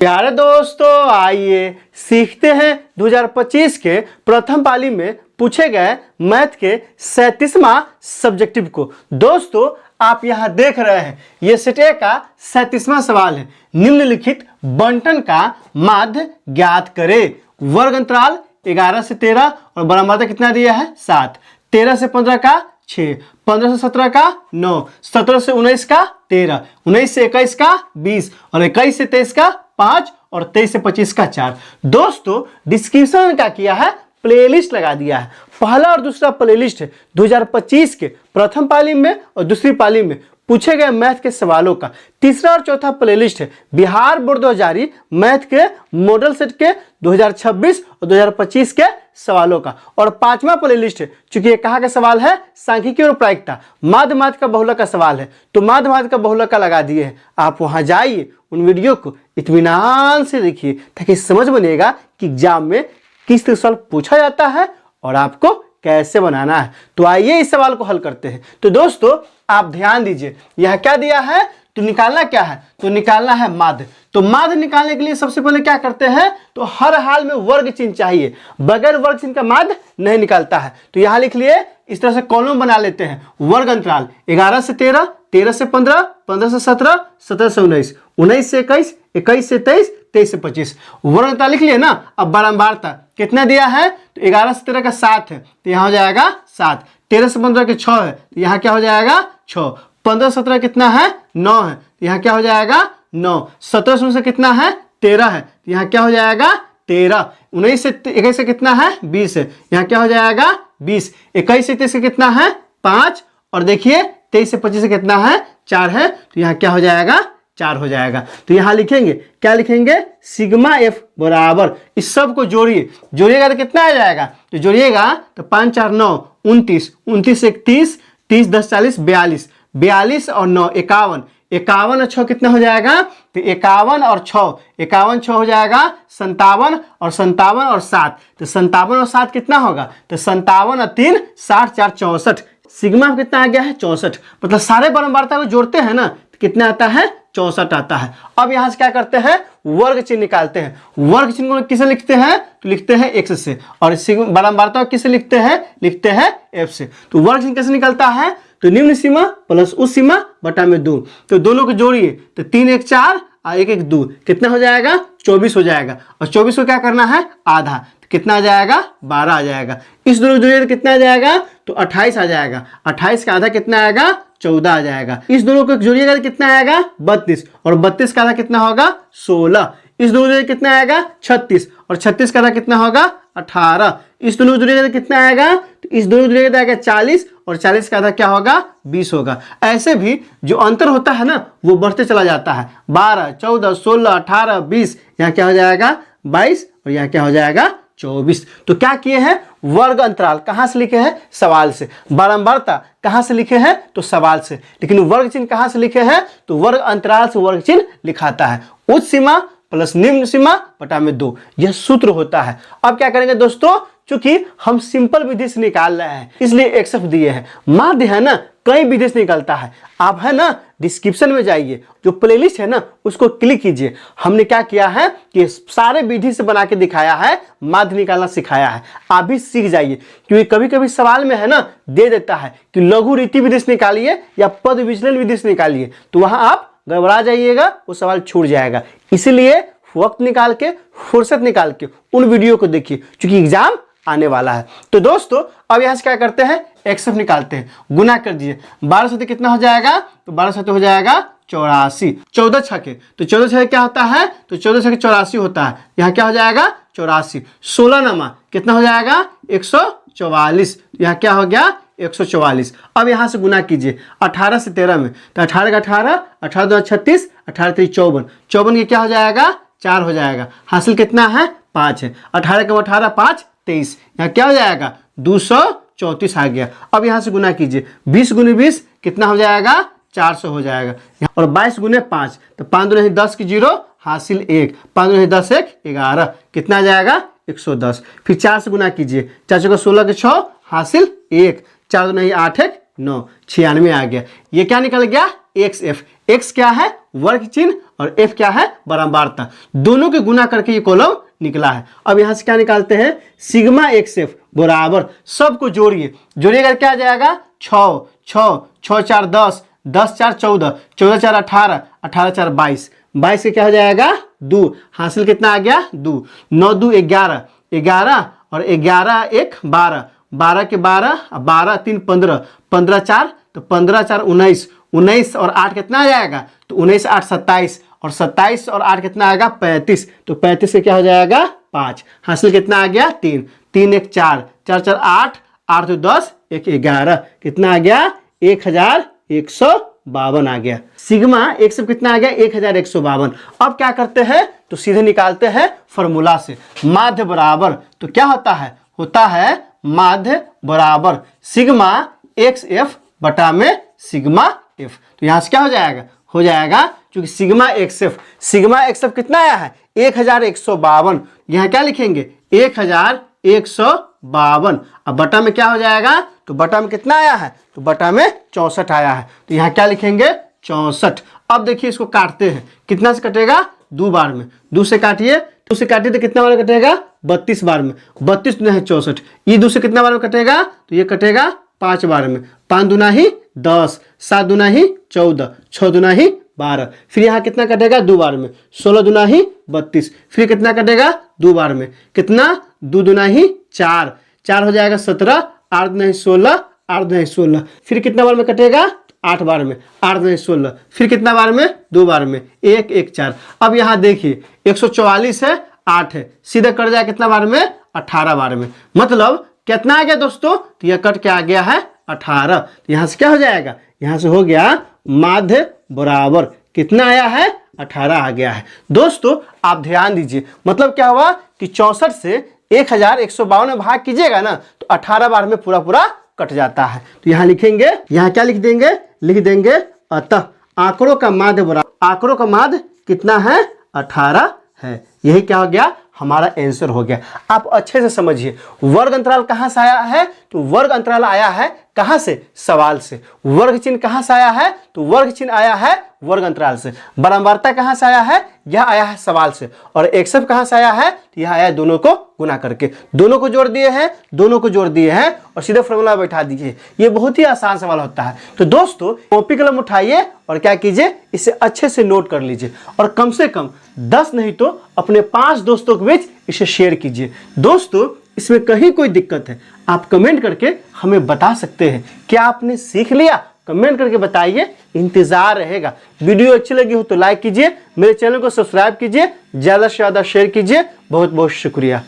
प्यारे दोस्तों, आइए सीखते हैं 2025 के प्रथम पाली में पूछे गए मैथ के 37वां सब्जेक्टिव को। दोस्तों, आप यहां देख रहे हैं ये सेट ए का 37वां सवाल है। निम्नलिखित बंटन का माध्य ज्ञात करें। वर्ग अंतराल 11 से 13 और बराबर कितना दिया है 7। 13 से 15 का 6, 15 से 17 का 9, 17 से 19 का 13, 19 से 21 का 20 और 21 से 23 का 5 और 23 से 25 का 4। दोस्तों, डिस्क्रिप्शन का किया है प्लेलिस्ट लगा दिया है। पहला और दूसरा प्लेलिस्ट है 2025 के प्रथम पाली में और दूसरी पाली में पूछे गए मैथ के सवालों का। तीसरा और चौथा प्लेलिस्ट है बिहार बोर्ड 2000 मैथ के मॉडल सेट के 2026 और 2025 के सवालों का। और पांचवा प्लेलिस्ट है, चूंकि ये कहाँ का सवाल है, सांख्यिकी और प्रायिकता, माध्य का बहुलक का सवाल है, तो माध्य का बहुलक का लगा दिए हैं। आप वहां जाइए, उन वीडियो को इत्मीनान से देखिए ताकि समझ बनेगा कि एग्जाम में किस तरह सवाल पूछा जाता है और आपको कैसे बनाना है। तो आइए इस सवाल को हल करते हैं। तो दोस्तों, आप ध्यान दीजिए, यह क्या दिया है, तो निकालना क्या है, तो निकालना है माध्य। तो माध्य निकालने के लिए सबसे पहले क्या करते हैं, तो हर हाल में वर्ग चिन्ह चाहिए, बगैर वर्ग चिन्ह का माध्य नहीं निकालता है। तो यहां लिख लिए, इस तरह से कॉलम बना लेते हैं। वर्ग अंतराल 11 से 13, 13 से 15, 15 से 17, 17 से 19, 19 से 21, 21 से 23, 23 से 25। वर्ग अंतराल लिख लिए ना। अब बारंबारता कितना दिया है, तो 11 से 13 का 7 है, तो यहाँ हो जाएगा 7। 13 से 15 के 6 है, तो यहाँ क्या हो जाएगा 6। 15 से 17 कितना है 9 है, तो यहाँ क्या हो जाएगा 9। 17 से 19 कितना है 13 है, तो यहाँ क्या हो जाएगा 13। 19 से 21 से कितना है 20 है, यहाँ क्या हो जाएगा 20। 21 से 23 से कितना है 5 और देखिए 23 से 25 से कितना है 4 है, तो यहाँ क्या हो जाएगा 4 हो जाएगा। तो यहाँ लिखेंगे, क्या लिखेंगे, सिग्मा एफ बराबर, इस सब को जोड़िए, जोड़िएगा तो कितना आ जाएगा, तो जोड़िएगा तो 5 4 9 29, 29 1 30, 30 10 40 42, 42 और 9 51, 51 और 6 कितना हो जाएगा, तो 51 और 6, 51 6 हो जाएगा 57 और 57 और 7, तो 57 और 7 कितना होगा, तो 57 और 3 60 4 64। सिग्मा कितना आ गया है 64। मतलब सारे बारंबारता को जोड़ते हैं ना, तो कितना आता है 64 आता है। अब यहां से क्या करते हैं, वर्ग चिन्ह निकालते हैं। वर्ग चिन्ह को किसे लिखते हैं, तो लिखते हैं x से, और बारंबारता किसे लिखते हैं, लिखते हैं f से। तो वर्ग चिन्ह कैसे निकलता है, तो निम्न सीमा प्लस उस सीमा बटा में 2, तो दोनों को जोड़िए, तो 3 1 4 और 1 1 2 कितना हो जाएगा 24 हो जाएगा। और 24 को क्या करना है आधा, तो कितना आ जाएगा 12 आ जाएगा। इस दोनों को जोड़िए तो कितना आ जाएगा, तो 28 आ जाएगा। 28 का आधा कितना आएगा 14 आ जाएगा। इस दोनों को जोड़िएगा तो कितना आएगा 32, और 32 का आधा कितना होगा 16। इस दोनों को कितना आएगा 36, और 36 का आधा कितना होगा 18। इस दोनों को जोड़िएगा तो कितना आएगा, तो इस दोनों को जोड़िएगा तो आएगा 40, और 40 का आधा क्या होगा 20 होगा। ऐसे भी जो अंतर होता है ना, वो बढ़ते चला जाता है। 12 14 16 18 20, यहाँ क्या हो जाएगा 22, और यहाँ क्या हो जाएगा 24। तो क्या किए हैं, वर्ग अंतराल कहां से लिखे हैं, सवाल से। बारंबारता कहां से लिखे हैं, तो सवाल से। लेकिन वर्ग चिन्ह कहां से लिखे हैं, तो वर्ग अंतराल से वर्ग चिन्ह लिखाता है। उच्च सीमा प्लस निम्न सीमा बटा में 2, यह सूत्र होता है। अब क्या करेंगे दोस्तों, चूंकि हम सिंपल विधि से निकाल रहे हैं इसलिए एक्सएफ दिए हैं। माध्य है ना, कई विधि से निकलता है। आप है ना डिस्क्रिप्शन में जाइए, जो प्लेलिस्ट है ना उसको क्लिक कीजिए। हमने क्या किया है कि सारे विधि से बना के दिखाया है, माध्य निकालना सिखाया है। आप भी सीख जाइए, क्योंकि कभी कभी सवाल में है ना दे देता है कि लघु रीति विधि से निकालिए या पद विचलन विधि से निकालिए, तो वहां आप गड़बड़ा जाइएगा, वो सवाल छूट जाएगा। इसीलिए वक्त निकाल के, फुर्सत निकाल के उन वीडियो को देखिए, क्योंकि एग्जाम आने वाला है। तो दोस्तों, अब यहां से क्या करते हैं, एक्सएफ निकालते हैं। गुना कर दीजिए, 12 से कितना हो जाएगा, तो 12 से हो जाएगा 84। 14 छके, तो 14 छके क्या होता है, तो 14 छके 84 होता है। यहाँ क्या हो जाएगा 84। 16 नमा कितना हो जाएगा 144, यहाँ क्या हो गया 144। अब यहाँ से गुना कीजिए 18 से 13 में, तो 18 का 18, 18 2 36, 18 3 54, 54 के क्या हो जाएगा 4 हो जाएगा। हासिल कितना है 5 है। 18 का 18 5 23, यहाँ क्या हो जाएगा 234 आ गया। अब यहाँ से गुना कीजिए, 20 गुने 20 कितना हो जाएगा 400 हो जाएगा। और 22 गुने 5, तो 5 दूनी 10 की 0, हासिल 1, 5 दूनी 10 1 11, कितना आ जाएगा 110। फिर 4 से गुना कीजिए, 4 का 16 के 6, हासिल 1, 4 दूनी 8 1 9, 96 आ गया। ये क्या निकल गया? X F. एक्स क्या है? वर्ग चिन्ह, और एफ क्या है? बारंबारता। दोनों के गुना करके ये कॉलम निकला है। अब यहां से क्या निकालते हैं? सिग्मा एक्स एफ बराबर, सबको जोड़िए, जोड़िएगा क्या आ जाएगा? 6, 6, 6 4 10, 10 4 14, 14 4 18, 18 4 22, 22 से क्या हो जाएगा? 2। हासिल कितना आ गया? 2। 9 2 11, 11 और 11 1 12, 12 के 12, 12 3 15, 15 4 तो 15 4 19, 19 और 8 कितना आ जाएगा? तो 19 8 27, और 27 और 8 कितना आएगा? 35, तो 35 से क्या हो जाएगा? 5। हासिल कितना आ गया? 3, 3 1 4, 4 4 8, 8 2 10, 1 11, कितना आ गया? 1152 आ गया। सिग्मा एक सब कितना आ गया? 1152। अब क्या करते हैं? तो सीधे निकालते हैं फॉर्मूला से, माध्य बराबर, तो क्या होता है? होता है माध्य बराबर सिग्मा एक्स एफ बटा में सिग्मा एफ। तो यहां से क्या हो जाएगा? हो जाएगा, क्योंकि सिग्मा एक्स एफ कितना आया है? 1152। यहां क्या लिखेंगे? 1152। अब बटा में क्या हो जाएगा? तो बटा में कितना आया है? तो बटा में 64 आया है। तो यहां क्या लिखेंगे? 64। अब देखिए इसको काटते हैं, कितना से कटेगा? 2 बार में। 2 से काटिए, 2 से काटिए तो कितना बार कटेगा? 32 बार में। 32 दूना है 64। ये 2 से कितना बार में कटेगा? तो ये कटेगा 5 बार में। 5 दूना ही 10, 7 दूना ही 14, 6 दूना ही 12। फिर यहाँ कितना कटेगा? 2 बार में। 16 दूना ही 32, फिर कितना कटेगा? 2 बार में। कितना? 2 दूना ही 4, 4 हो जाएगा 17, 8 दूना ही 16, 8 दूना ही 16, फिर कितना बार में कटेगा? 8 बार में। 8 दूना ही 16, फिर कितना बार में? 2 बार में। 1 1 4। अब यहाँ देखिए 144 है, 8 है, सीधे कट जाए कितना बार में? 18 बार में। मतलब कितना आ गया दोस्तों? तो यह कट के आ गया है 18। तो यहाँ से क्या हो जाएगा? यहाँ से हो गया माध्य बराबर, कितना आया है? 18 आ गया है। दोस्तों आप ध्यान दीजिए, मतलब क्या हुआ कि 64 से 1152 में भाग कीजिएगा ना, तो 18 बार में पूरा पूरा कट जाता है। तो यहाँ लिखेंगे, यहाँ क्या लिख देंगे? लिख देंगे अतः आंकड़ों का माध्य बराबर, आंकड़ों का माध्य कितना है? 18 है। यही क्या हो गया? हमारा आंसर हो गया। आप अच्छे से समझिए, वर्ग अंतराल कहां से आया है? तो वर्ग अंतराल आया है कहां से? सवाल से। वर्ग चिन्ह कहां से आया है? तो वर्ग चिन्ह आया है वर्ग अंतराल से। बारंबारता कहां से आया है? यह आया है सवाल से। और एक्सेप्ट कहां से आया है? तो यह आया है दोनों को गुना करके। दोनों को जोड़ दिए हैं, दोनों को जोड़ दिए हैं और सीधे फॉर्मूला बैठा दीजिए। ये बहुत ही आसान सवाल होता है। तो दोस्तों कॉपी कलम उठाइए और क्या कीजिए? इसे अच्छे से नोट कर लीजिए, और कम से कम 10 नहीं तो अपने 5 दोस्तों के बीच इसे शेयर कीजिए। दोस्तों इसमें कहीं कोई दिक्कत है, आप कमेंट करके हमें बता सकते हैं। क्या आपने सीख लिया? कमेंट करके बताइए, इंतजार रहेगा। वीडियो अच्छी लगी हो तो लाइक कीजिए, मेरे चैनल को सब्सक्राइब कीजिए, ज़्यादा से ज़्यादा शेयर कीजिए। बहुत बहुत शुक्रिया।